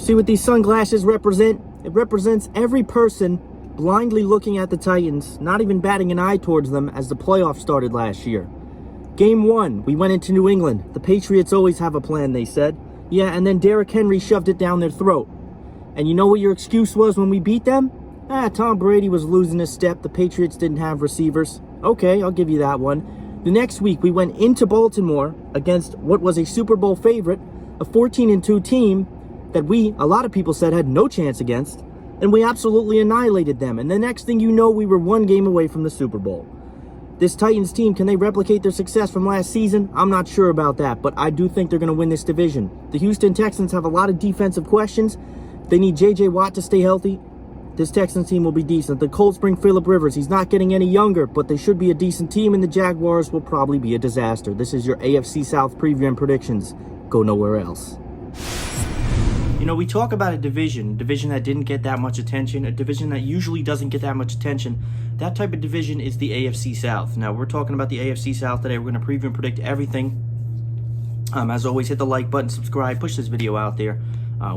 See what these sunglasses represent? It represents every person blindly looking at the Titans, not even batting an eye towards them as the playoffs started last year. Game 1, we went into New England. The Patriots always have a plan, they said. Yeah, and then Derrick Henry shoved it down their throat. And you know what your excuse was when we beat them? Tom Brady was losing his step. The Patriots didn't have receivers. Okay, I'll give you that one. The next week, we went into Baltimore against what was a Super Bowl favorite, a 14-2 team that a lot of people said, had no chance against, and we absolutely annihilated them. And the next thing you know, we were one game away from the Super Bowl. This Titans team, can they replicate their success from last season? I'm not sure about that, but I do think they're going to win this division. The Houston Texans have a lot of defensive questions. They need J.J. Watt to stay healthy. This Texans team will be decent. The Colts bring Phillip Rivers. He's not getting any younger, but they should be a decent team, and the Jaguars will probably be a disaster. This is your AFC South preview and predictions. Go nowhere else. You know, we talk about a division that didn't get that much attention, a division that usually doesn't get that much attention. That type of division is the AFC South. Now, we're talking about the AFC South today. We're going to preview and predict everything. As always, hit the like button, subscribe, push this video out there.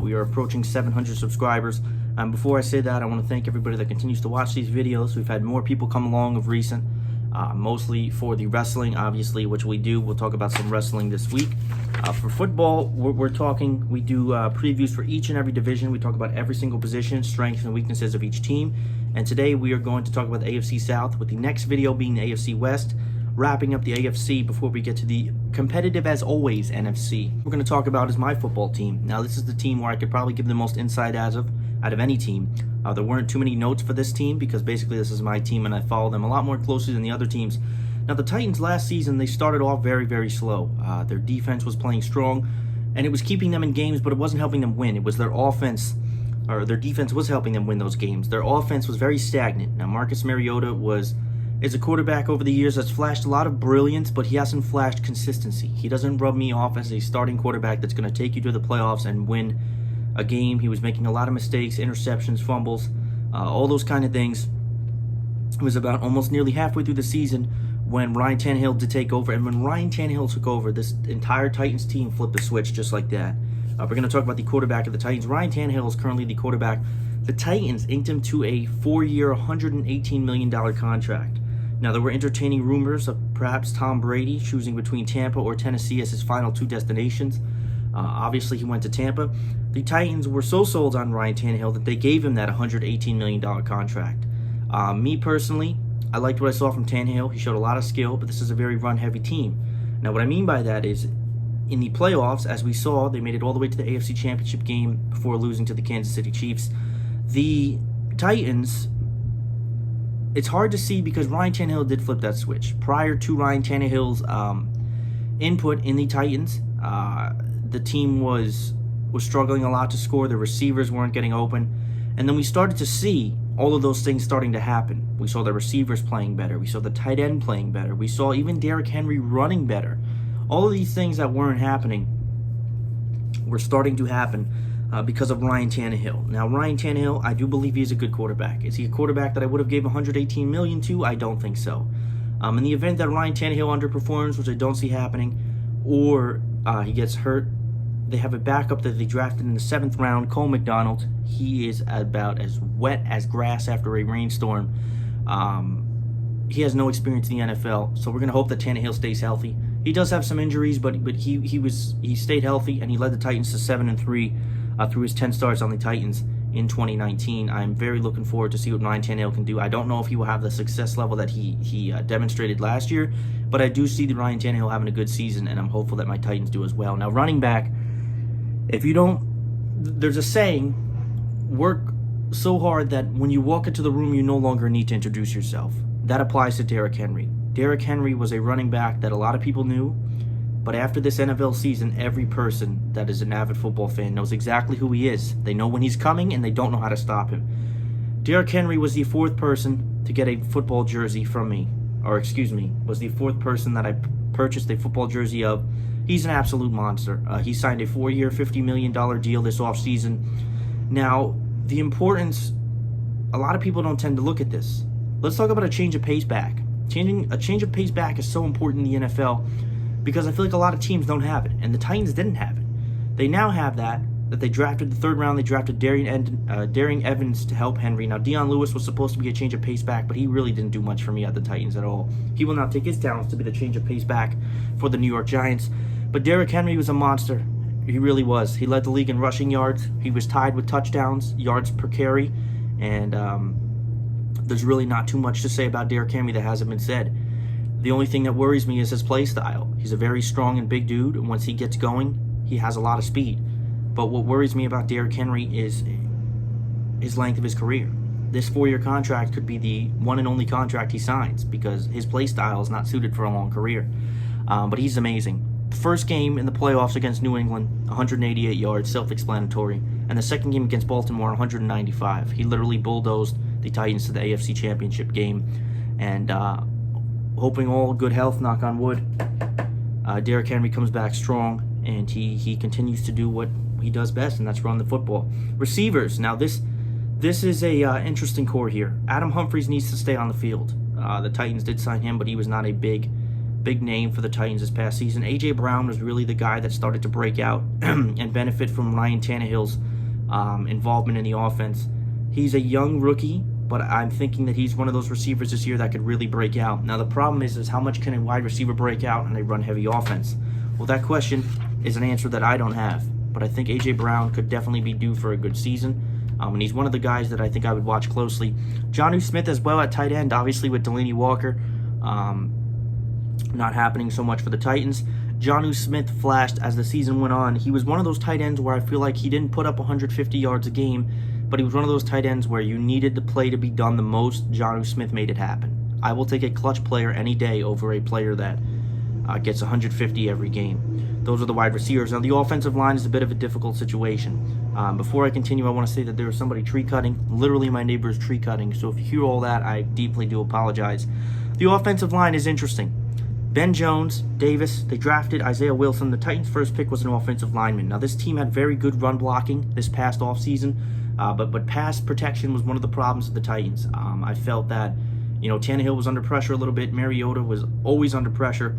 We are approaching 700 subscribers. Before I say that, I want to thank everybody that continues to watch these videos. We've had more people come along of recent, mostly for the wrestling, obviously, which we do. We'll talk about some wrestling this week. For football, we do previews for each and every division. We talk about every single position, strengths and weaknesses of each team. And today we are going to talk about the AFC South, with the next video being the AFC West, wrapping up the AFC before we get to the competitive, as always, NFC. We're going to talk about is my football team. Now, this is the team where I could probably give the most insight out of any team. There weren't too many notes for this team because basically this is my team and I follow them a lot more closely than the other teams. Now, the Titans last season, they started off very, very slow. Their defense was playing strong and it was keeping them in games, but it wasn't helping them win. It was their offense, or their defense was helping them win those games. Their offense was very stagnant. Now, Marcus Mariota is a quarterback over the years that's flashed a lot of brilliance, but he hasn't flashed consistency. He doesn't rub me off as a starting quarterback that's going to take you to the playoffs and win a game. He was making a lot of mistakes, interceptions, fumbles, all those kind of things. It was about almost nearly halfway through the season when Ryan Tannehill did take over. And when Ryan Tannehill took over, this entire Titans team flipped the switch just like that. We're going to talk about the quarterback of the Titans. Ryan Tannehill is currently the quarterback. The Titans inked him to a 4-year, $118 million contract. Now, there were entertaining rumors of perhaps Tom Brady choosing between Tampa or Tennessee as his final two destinations. Obviously, he went to Tampa. The Titans were so sold on Ryan Tannehill that they gave him that $118 million contract. Me personally, I liked what I saw from Tannehill. He showed a lot of skill, but this is a very run-heavy team. Now, what I mean by that is, in the playoffs, as we saw, they made it all the way to the AFC Championship game before losing to the Kansas City Chiefs. The Titans, it's hard to see because Ryan Tannehill did flip that switch. Prior to Ryan Tannehill's input in the Titans, the team was struggling a lot to score. The receivers weren't getting open. And then we started to see all of those things starting to happen. We saw the receivers playing better. We saw the tight end playing better. We saw even Derrick Henry running better. All of these things that weren't happening were starting to happen because of Ryan Tannehill. Now, Ryan Tannehill, I do believe he's a good quarterback. Is he a quarterback that I would have gave $118 million to? I don't think so. In the event that Ryan Tannehill underperforms, which I don't see happening, or he gets hurt, they have a backup that they drafted in the 7th round, Cole McDonald. He is about as wet as grass after a rainstorm. He has no experience in the NFL, so we're going to hope that Tannehill stays healthy. He does have some injuries, but he stayed healthy, and he led the Titans to 7-3 through his 10 starts on the Titans in 2019. I'm very looking forward to see what Ryan Tannehill can do. I don't know if he will have the success level that he demonstrated last year, but I do see the Ryan Tannehill having a good season, and I'm hopeful that my Titans do as well. Now, running back, there's a saying, work so hard that when you walk into the room, you no longer need to introduce yourself. That applies to Derrick Henry. Derrick Henry was a running back that a lot of people knew, but after this NFL season, every person that is an avid football fan knows exactly who he is. They know when he's coming, and they don't know how to stop him. Derrick Henry was the 4th person to get a football jersey from me, was the 4th person that I purchased a football jersey of. He's an absolute monster. He signed a 4-year, $50 million deal this offseason. Now, the importance, a lot of people don't tend to look at this. Let's talk about a change of pace back. A change of pace back is so important in the NFL because I feel like a lot of teams don't have it, and the Titans didn't have it. They now have that. that they drafted the third round. They drafted Darian Evans to help Henry. Now, Dion Lewis was supposed to be a change of pace back, but he really didn't do much for me at the Titans at all. He will now take his talents to be the change of pace back for the New York Giants. But Derrick Henry was a monster. He really was. He led the league in rushing yards. He was tied with touchdowns, yards per carry, and there's really not too much to say about Derrick Henry that hasn't been said. The only thing that worries me is his play style. He's a very strong and big dude, and once he gets going, he has a lot of speed. But what worries me about Derrick Henry is his length of his career. This 4-year contract could be the one and only contract he signs because his play style is not suited for a long career. But he's amazing. The first game in the playoffs against New England, 188 yards, self-explanatory. And the second game against Baltimore, 195. He literally bulldozed the Titans to the AFC Championship game. And hoping all good health, knock on wood, Derrick Henry comes back strong, and he continues to do what he does best, and that's run the football. Receivers. Now, this is a interesting core here. Adam Humphries needs to stay on the field. The Titans did sign him, but he was not a big name for the Titans this past season. A.J. Brown was really the guy that started to break out and benefit from Ryan Tannehill's involvement in the offense. He's a young rookie, but I'm thinking that he's one of those receivers this year that could really break out. Now, the problem is how much can a wide receiver break out in a run-heavy offense? Well, that question is an answer that I don't have. But I think A.J. Brown could definitely be due for a good season. And he's one of the guys that I think I would watch closely. Jonnu Smith as well at tight end, obviously with Delaney Walker not happening so much for the Titans. Jonnu Smith flashed as the season went on. He was one of those tight ends where I feel like he didn't put up 150 yards a game, but he was one of those tight ends where you needed the play to be done the most. Jonnu Smith made it happen. I will take a clutch player any day over a player that gets 150 every game. Those are the wide receivers. Now, the offensive line is a bit of a difficult situation. Before I continue, I want to say that there was somebody tree cutting. Literally, my neighbor is tree cutting. So if you hear all that, I deeply do apologize. The offensive line is interesting. Ben Jones, Davis, they drafted Isaiah Wilson. The Titans' first pick was an offensive lineman. Now, this team had very good run blocking this past offseason, but pass protection was one of the problems of the Titans. I felt that, Tannehill was under pressure a little bit. Mariota was always under pressure.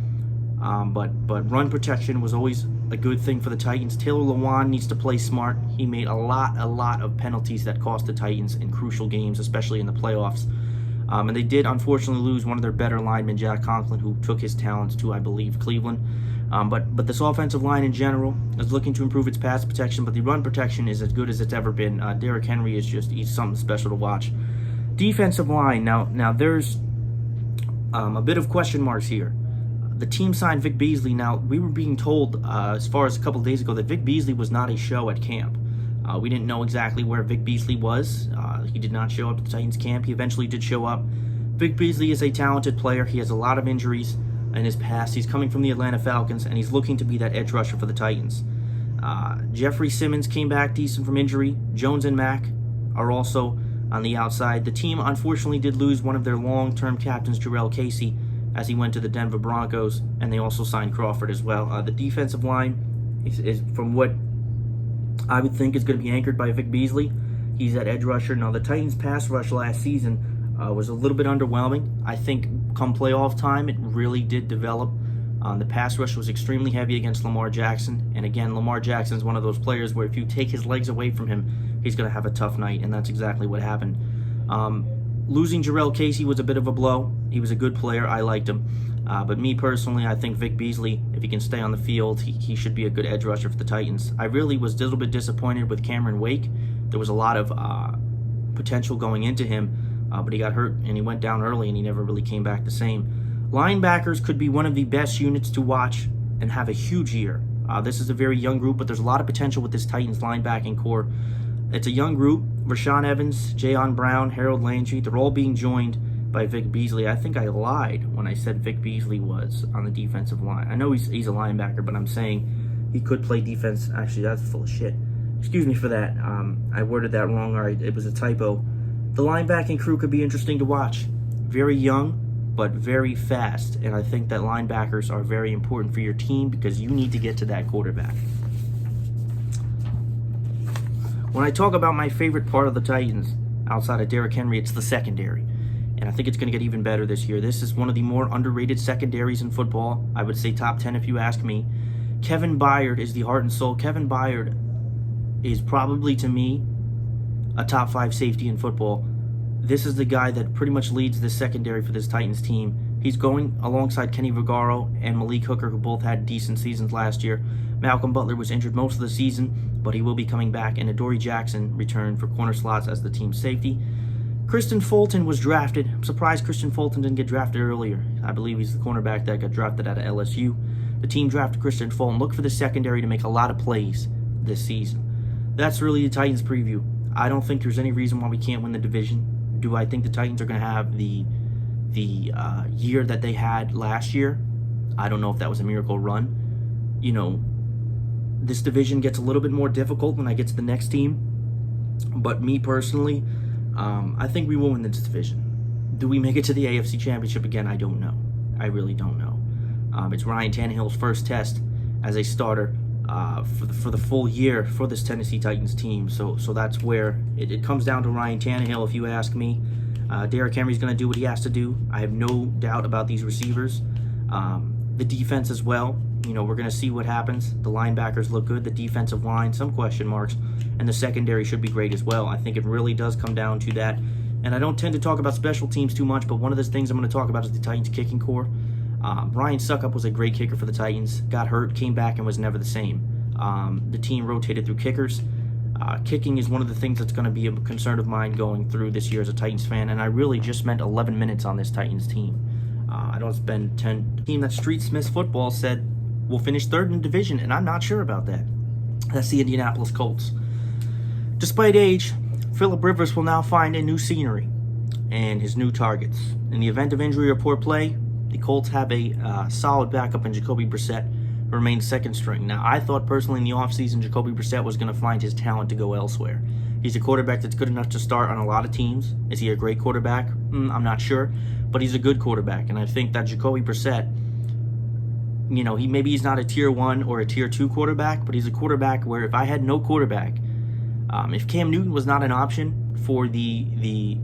But run protection was always a good thing for the Titans. Taylor Lewan needs to play smart. He made a lot of penalties that cost the Titans in crucial games, especially in the playoffs. And they did, unfortunately, lose one of their better linemen, Jack Conklin, who took his talents to, I believe, Cleveland. But this offensive line in general is looking to improve its pass protection, but the run protection is as good as it's ever been. Derrick Henry he's something special to watch. Defensive line, now there's a bit of question marks here. The team signed Vic Beasley. Now, we were being told as far as a couple of days ago that Vic Beasley was not a show at camp. We didn't know exactly where Vic Beasley was. He did not show up at the Titans camp. He eventually did show up. Vic Beasley is a talented player. He has a lot of injuries in his past. He's coming from the Atlanta Falcons, and he's looking to be that edge rusher for the Titans. Jeffrey Simmons came back decent from injury. Jones and Mack are also on the outside. The team, unfortunately, did lose one of their long-term captains, Jarrell Casey, as he went to the Denver Broncos, and they also signed Crawford as well. The defensive line is from what I would think is going to be anchored by Vic Beasley. He's that edge rusher. Now, the Titans' pass rush last season was a little bit underwhelming. I think come playoff time, it really did develop. The pass rush was extremely heavy against Lamar Jackson, and again, Lamar Jackson's one of those players where if you take his legs away from him, he's going to have a tough night, and that's exactly what happened. Losing Jarrell Casey was a bit of a blow. He was a good player. I liked him. But me personally, I think Vic Beasley, if he can stay on the field, he should be a good edge rusher for the Titans. I really was a little bit disappointed with Cameron Wake. There was a lot of potential going into him, but he got hurt and he went down early and he never really came back the same. Linebackers could be one of the best units to watch and have a huge year. This is a very young group, but there's a lot of potential with this Titans linebacking core. It's a young group. Rashaan Evans, Jayon Brown, Harold Landry, they're all being joined by Vic Beasley. I think I lied when I said Vic Beasley was on the defensive line. I know he's a linebacker, but I'm saying he could play defense. Actually, that's full of shit. Excuse me for that. I worded that wrong. All right, it was a typo. The linebacking crew could be interesting to watch. Very young, but very fast. And I think that linebackers are very important for your team because you need to get to that quarterback. When I talk about my favorite part of the Titans, outside of Derrick Henry, it's the secondary. And I think it's going to get even better this year. This is one of the more underrated secondaries in football. I would say top 10 if you ask me. Kevin Byard is the heart and soul. Kevin Byard is probably, to me, a top 5 safety in football. This is the guy that pretty much leads the secondary for this Titans team. He's going alongside Kenny Vaccaro and Malik Hooker, who both had decent seasons last year. Malcolm Butler was injured most of the season, but he will be coming back, and Adoree Jackson returned for corner slots as the team's safety. Christian Fulton was drafted. I'm surprised Christian Fulton didn't get drafted earlier. I believe he's the cornerback that got drafted out of LSU. The team drafted Christian Fulton. Look for the secondary to make a lot of plays this season. That's really the Titans preview. I don't think there's any reason why we can't win the division. Do I think the Titans are going to have the year that they had last year? I don't know if that was a miracle run. You know, this division gets a little bit more difficult when I get to the next team. But me personally, I think we will win this division. Do we make it to the AFC Championship again? I don't know. I really don't know. It's Ryan Tannehill's first test as a starter for the full year for this Tennessee Titans team. So that's where it comes down to Ryan Tannehill, if you ask me. Derrick Henry's going to do what he has to do. I have no doubt about these receivers. The defense as well. You know, we're going to see what happens. The linebackers look good. The defensive line, some question marks. And the secondary should be great as well. I think it really does come down to that. And I don't tend to talk about special teams too much, but one of the things I'm going to talk about is the Titans kicking core. Ryan Suckup was a great kicker for the Titans. Got hurt, came back, and was never the same. The team rotated through kickers. Kicking is one of the things that's going to be a concern of mine going through this year as a Titans fan, and I really just spent 11 minutes on this Titans team. I don't spend 10. The team that Street Smith's football said will finish third in the division, and I'm not sure about that. That's the Indianapolis Colts. Despite age, Phillip Rivers will now find a new scenery and his new targets. In the event of injury or poor play, the Colts have a solid backup in Jacoby Brissett, who remains second string. Now, I thought personally in the offseason Jacoby Brissett was going to find his talent to go elsewhere. He's a quarterback that's good enough to start on a lot of teams. Is he a great quarterback? I'm not sure, but he's a good quarterback, and I think that Jacoby Brissett, you know, he's not a tier 1 or a tier 2 quarterback, but he's a quarterback where if I had no quarterback, if Cam Newton was not an option for the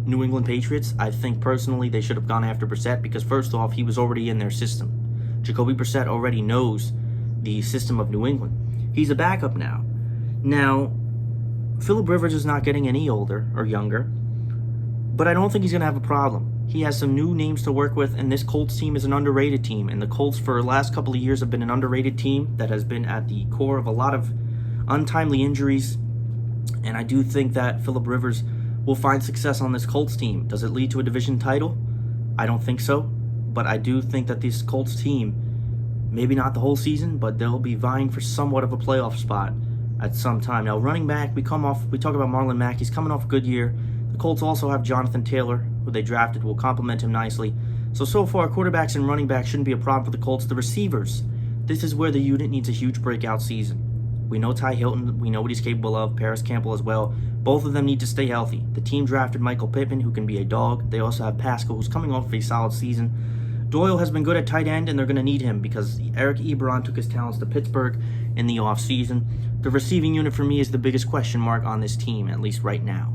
New England Patriots, I think personally they should have gone after Brissett because first off, he was already in their system. Jacoby Brissett already knows the system of New England. He's a backup now. Now, Phillip Rivers is not getting any older or younger, but I don't think he's going to have a problem. He has some new names to work with, and this Colts team is an underrated team. And the Colts, for the last couple of years, have been an underrated team that has been at the core of a lot of untimely injuries. And I do think that Phillip Rivers will find success on this Colts team. Does it lead to a division title? I don't think so. But I do think that this Colts team, maybe not the whole season, but they'll be vying for somewhat of a playoff spot at some time. Now, running back, we talk about Marlon Mack. He's coming off a good year. The Colts also have Jonathan Taylor, who they drafted, will complement him nicely. So far, quarterbacks and running backs shouldn't be a problem for the Colts. The receivers, this is where the unit needs a huge breakout season. We know Ty Hilton, we know what he's capable of, Paris Campbell as well. Both of them need to stay healthy. The team drafted Michael Pittman, who can be a dog. They also have Pascal, who's coming off of a solid season. Doyle has been good at tight end, and they're going to need him because Eric Ebron took his talents to Pittsburgh in the offseason. The receiving unit for me is the biggest question mark on this team, at least right now.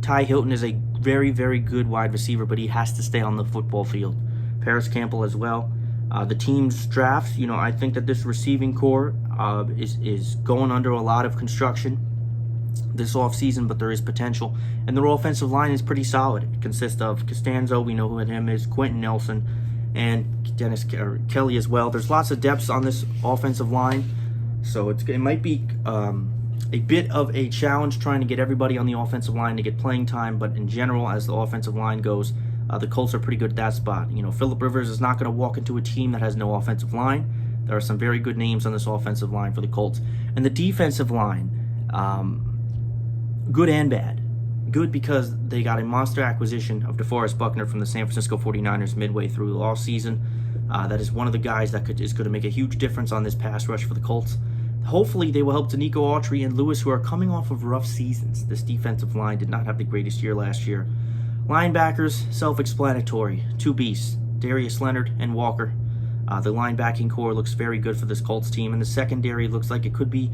Ty Hilton is a very, very good wide receiver, but he has to stay on the football field. Paris Campbell as well. The team's draft, I think that this receiving core is going under a lot of construction this offseason, but there is potential. And their offensive line is pretty solid. It consists of Costanzo, we know who him is, Quentin Nelson, and Dennis Kelly as well. There's lots of depths on this offensive line, so it might be a bit of a challenge trying to get everybody on the offensive line to get playing time, but in general, as the offensive line goes, the Colts are pretty good at that spot. Phillip Rivers is not going to walk into a team that has no offensive line. There are some very good names on this offensive line for the Colts. And the defensive line, good and bad. Good because they got a monster acquisition of DeForest Buckner from the San Francisco 49ers midway through the offseason. That is one of the guys that is going to make a huge difference on this pass rush for the Colts. Hopefully, they will help Danico Autry and Lewis, who are coming off of rough seasons. This defensive line did not have the greatest year last year. Linebackers, self-explanatory. Two beasts, Darius Leonard and Walker. The linebacking core looks very good for this Colts team, and the secondary looks like it could be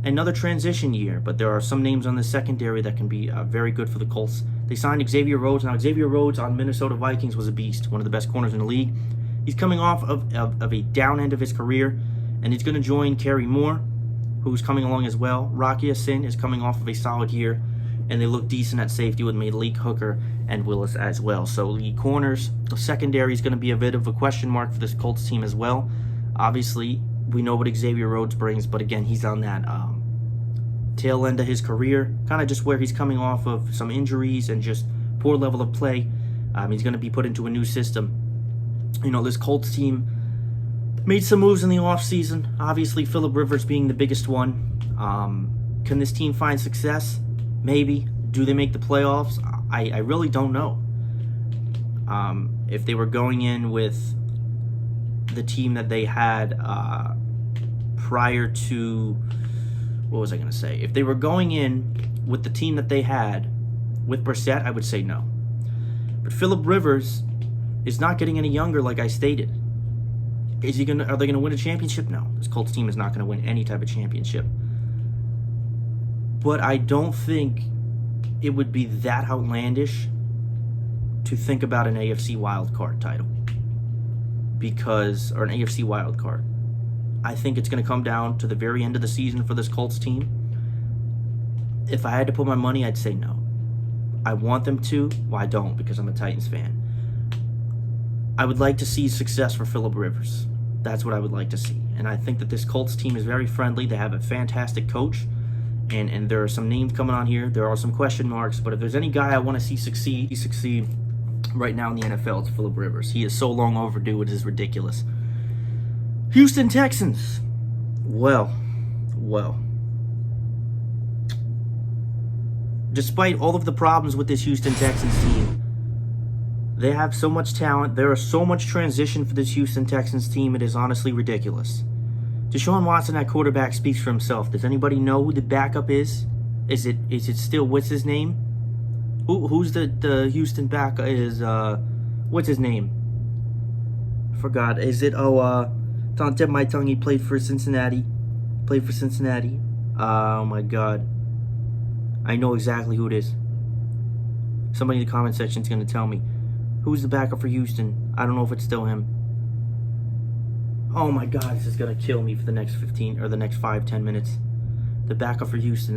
another transition year, but there are some names on the secondary that can be very good for the Colts. They signed Xavier Rhodes. Now, Xavier Rhodes on Minnesota Vikings was a beast, one of the best corners in the league. He's coming off of a down end of his career, and he's going to join Kerry Moore, who's coming along as well. Rocky Sin is coming off of a solid year, and they look decent at safety with Malik Hooker and Willis as well. So the corners, the secondary is going to be a bit of a question mark for this Colts team as well. Obviously, we know what Xavier Rhodes brings, but again, he's on that tail end of his career, kind of just where he's coming off of some injuries and just poor level of play. He's going to be put into a new system. You know, this Colts team made some moves in the offseason. Obviously, Phillip Rivers being the biggest one. Can this team find success? Maybe. Do they make the playoffs? I really don't know. If they were going in with the team that they had prior to, what was I going to say? If they were going in with the team that they had with Brissett, I would say no. But Phillip Rivers is not getting any younger, like I stated. Are they going to win a championship? No. This Colts team is not going to win any type of championship. But I don't think it would be that outlandish to think about an AFC wildcard title. Or an AFC wildcard. I think it's going to come down to the very end of the season for this Colts team. If I had to put my money, I'd say no. I want them to. Well, I don't, because I'm a Titans fan. I would like to see success for Phillip Rivers. That's what I would like to see. And I think that this Colts team is very friendly. They have a fantastic coach. And there are some names coming on here. There are some question marks. But if there's any guy I want to see succeed right now in the NFL, it's Phillip Rivers. He is so long overdue, it is ridiculous. Houston Texans. Well. Despite all of the problems with this Houston Texans team, they have so much talent. There is so much transition for this Houston Texans team. It is honestly ridiculous. Deshaun Watson at quarterback speaks for himself. Does anybody know who the backup is? Is it still, what's his name? Who's the Houston backup? What's his name? Forgot. Is it, it's on the tip of my tongue. He played for Cincinnati. Oh my God. I know exactly who it is. Somebody in the comment section is going to tell me. Who's the backup for Houston? I don't know if it's still him. Oh my God, this is going to kill me for the next 5-10 minutes. The backup for Houston.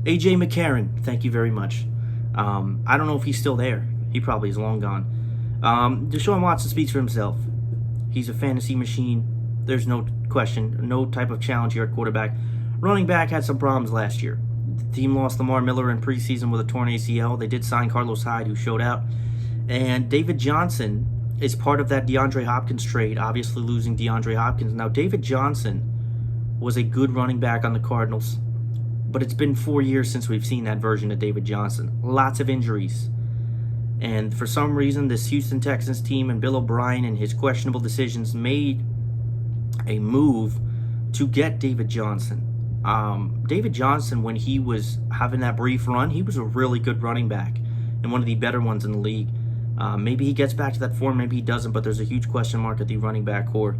AJ McCarron, thank you very much. I don't know if he's still there. He probably is long gone. Deshaun Watson speaks for himself. He's a fantasy machine. There's no question, no type of challenge here at quarterback. Running back had some problems last year. The team lost Lamar Miller in preseason with a torn ACL. They did sign Carlos Hyde, who showed out. And David Johnson is part of that Deandre Hopkins trade, obviously losing Deandre Hopkins. Now, David Johnson was a good running back on the Cardinals, but it's been 4 years since we've seen that version of David Johnson. Lots of injuries. And for some reason, this Houston Texans team and Bill O'Brien and his questionable decisions made a move to get David Johnson. David Johnson, when he was having that brief run, he was a really good running back and one of the better ones in the league. Maybe he gets back to that form, maybe he doesn't, but there's a huge question mark at the running back core.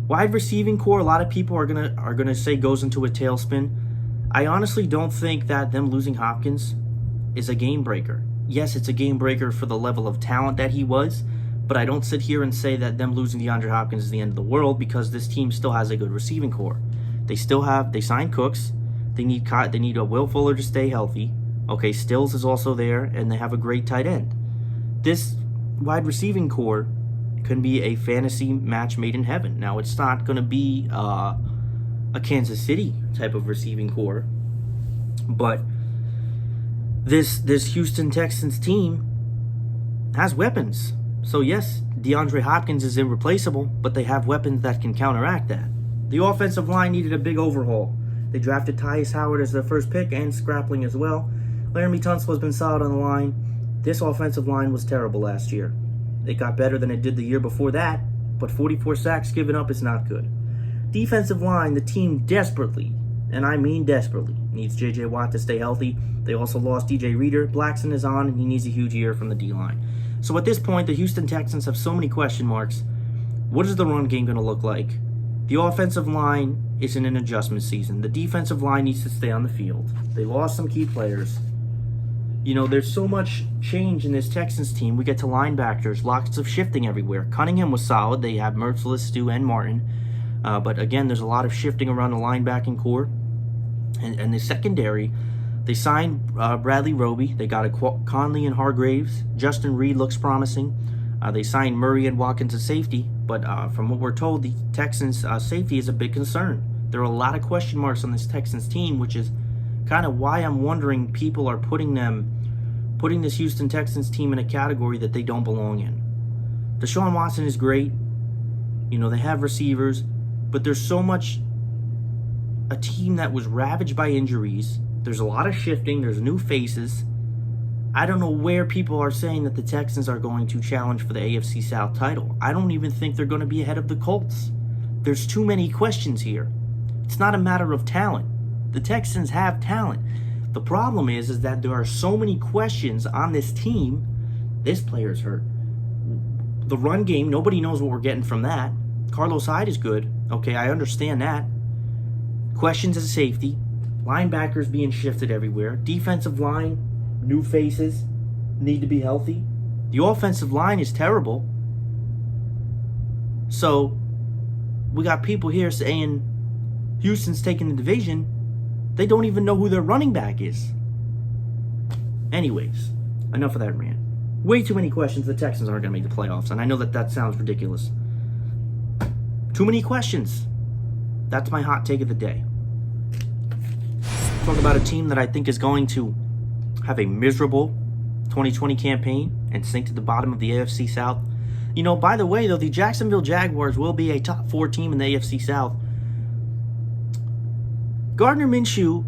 Wide receiving core, a lot of people are gonna say goes into a tailspin. I honestly don't think that them losing Hopkins is a game breaker. Yes, it's a game breaker for the level of talent that he was, but I don't sit here and say that them losing DeAndre Hopkins is the end of the world, because this team still has a good receiving core. They signed Cooks. They need a Will Fuller to stay healthy. Okay, Stills is also there, and they have a great tight end. This wide receiving core can be a fantasy match made in heaven. Now, it's not going to be a Kansas City type of receiving core, but this Houston Texans team has weapons. So yes, DeAndre Hopkins is irreplaceable, but they have weapons that can counteract that. The offensive line needed a big overhaul. They drafted Tyus Howard as their first pick and Scrappling as well. Laramie Tunsil has been solid on the line. This offensive line was terrible last year. It got better than it did the year before that, but 44 sacks given up is not good. Defensive line, the team desperately, and I mean desperately, needs J.J. Watt to stay healthy. They also lost DJ Reader. Blackson is on, and he needs a huge year from the D-line. So at this point, the Houston Texans have so many question marks. What is the run game going to look like? The offensive line is in an adjustment season. The defensive line needs to stay on the field. They lost some key players. You know, there's so much change in this Texans team. We get to linebackers, lots of shifting everywhere. Cunningham was solid. They have Merciless, Stu, and Martin. But again, there's a lot of shifting around the linebacking core. And the secondary, they signed Bradley Roby. They got Conley and Hargraves. Justin Reed looks promising. They signed Murray and Watkins at safety. But from what we're told, the Texans' safety is a big concern. There are a lot of question marks on this Texans team, which is kind of why I'm wondering people are putting this Houston Texans team in a category that they don't belong in. Deshaun Watson is great. You know, they have receivers, but there's so much, a team that was ravaged by injuries. There's a lot of shifting. There's new faces. I don't know where people are saying that the Texans are going to challenge for the AFC South title. I don't even think they're going to be ahead of the Colts. There's too many questions here. It's not a matter of talent. The Texans have talent. The problem is that there are so many questions on this team. This player's hurt. The run game, nobody knows what we're getting from that. Carlos Hyde is good. Okay, I understand that. Questions at safety. Linebackers being shifted everywhere. Defensive line, new faces, need to be healthy. The offensive line is terrible. So, we got people here saying Houston's taking the division. They don't even know who their running back is. Anyways, enough of that rant. Way too many questions. The Texans aren't going to make the playoffs, and I know that sounds ridiculous. Too many questions. That's my hot take of the day. Talk about a team that I think is going to have a miserable 2020 campaign and sink to the bottom of the AFC South. You know, by the way, though, the Jacksonville Jaguars will be a top 4 team in the AFC South. Gardner Minshew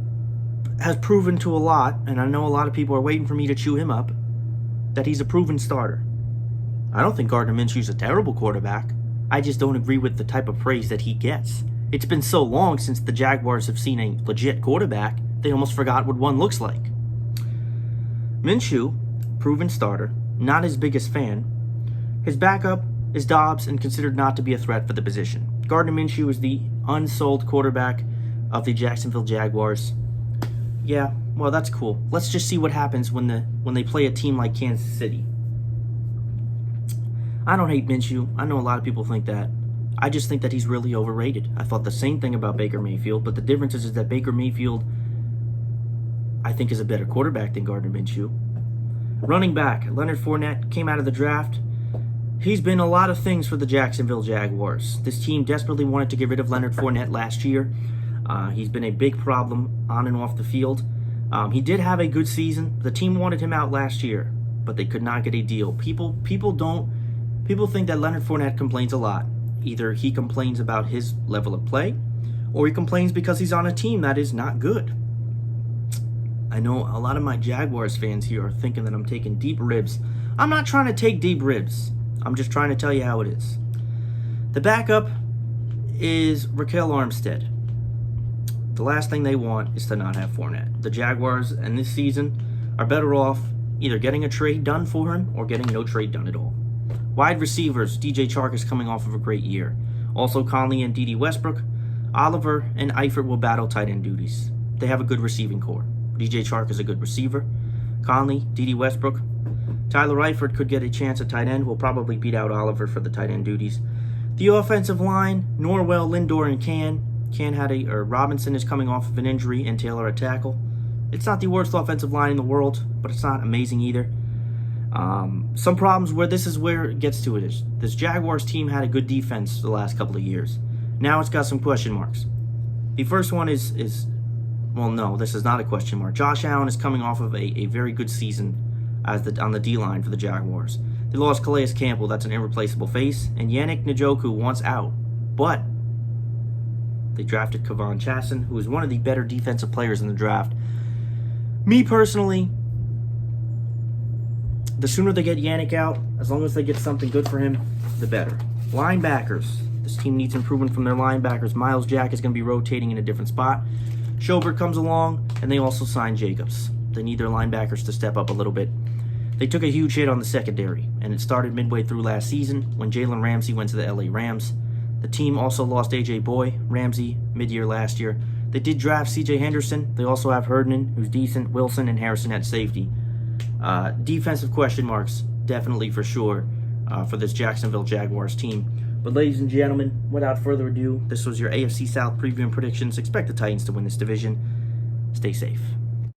has proven to a lot, and I know a lot of people are waiting for me to chew him up, that he's a proven starter. I don't think Gardner Minshew's a terrible quarterback. I just don't agree with the type of praise that he gets. It's been so long since the Jaguars have seen a legit quarterback, they almost forgot what one looks like. Minshew, proven starter, not his biggest fan. His backup is Dobbs and considered not to be a threat for the position. Gardner Minshew is the unsold quarterback of the Jacksonville Jaguars. Yeah, well, that's cool. Let's just see what happens when they play a team like Kansas City. I don't hate Minshew. I know a lot of people think that. I just think that he's really overrated. I thought the same thing about Baker Mayfield, but the difference is that Baker Mayfield, I think, is a better quarterback than Gardner Minshew. Running back, Leonard Fournette came out of the draft. He's been a lot of things for the Jacksonville Jaguars. This team desperately wanted to get rid of Leonard Fournette last year. He's been a big problem on and off the field. He did have a good season. The team wanted him out last year, but they could not get a deal. People think that Leonard Fournette complains a lot. Either he complains about his level of play, or he complains because he's on a team that is not good. I know a lot of my Jaguars fans here are thinking that I'm taking deep ribs. I'm not trying to take deep ribs. I'm just trying to tell you how it is. The backup is Raquel Armstead. The last thing they want is to not have Fournette. The Jaguars, in this season, are better off either getting a trade done for him or getting no trade done at all. Wide receivers, DJ Chark is coming off of a great year. Also, Conley and Dede Westbrook, Oliver and Eifert will battle tight end duties. They have a good receiving core. DJ Chark is a good receiver. Conley, Dede Westbrook. Tyler Eifert could get a chance at tight end. Will probably beat out Oliver for the tight end duties. The offensive line, Norwell, Lindor, and Robinson is coming off of an injury, and Taylor at tackle. It's not the worst offensive line in the world, but it's not amazing either. Some problems where this is where it gets to it is this Jaguars team had a good defense the last couple of years. Now it's got some question marks. The first one is well, no, this is not a question mark. Josh Allen is coming off of a very good season on the D-line for the Jaguars. They lost Calais Campbell, that's an irreplaceable face, and Yannick Njoku wants out. But they drafted Kevon Chasen, who is one of the better defensive players in the draft. Me personally, the sooner they get Yannick out, as long as they get something good for him, the better. Linebackers. This team needs improvement from their linebackers. Miles Jack is going to be rotating in a different spot. Schobert comes along, and they also signed Jacobs. They need their linebackers to step up a little bit. They took a huge hit on the secondary, and it started midway through last season when Jalen Ramsey went to the LA Rams. The team also lost A.J. Boy, Ramsey, mid-year last year. They did draft C.J. Henderson. They also have Herndon, who's decent, Wilson, and Harrison at safety. Defensive question marks, definitely for sure, for this Jacksonville Jaguars team. But ladies and gentlemen, without further ado, this was your AFC South preview and predictions. Expect the Titans to win this division. Stay safe.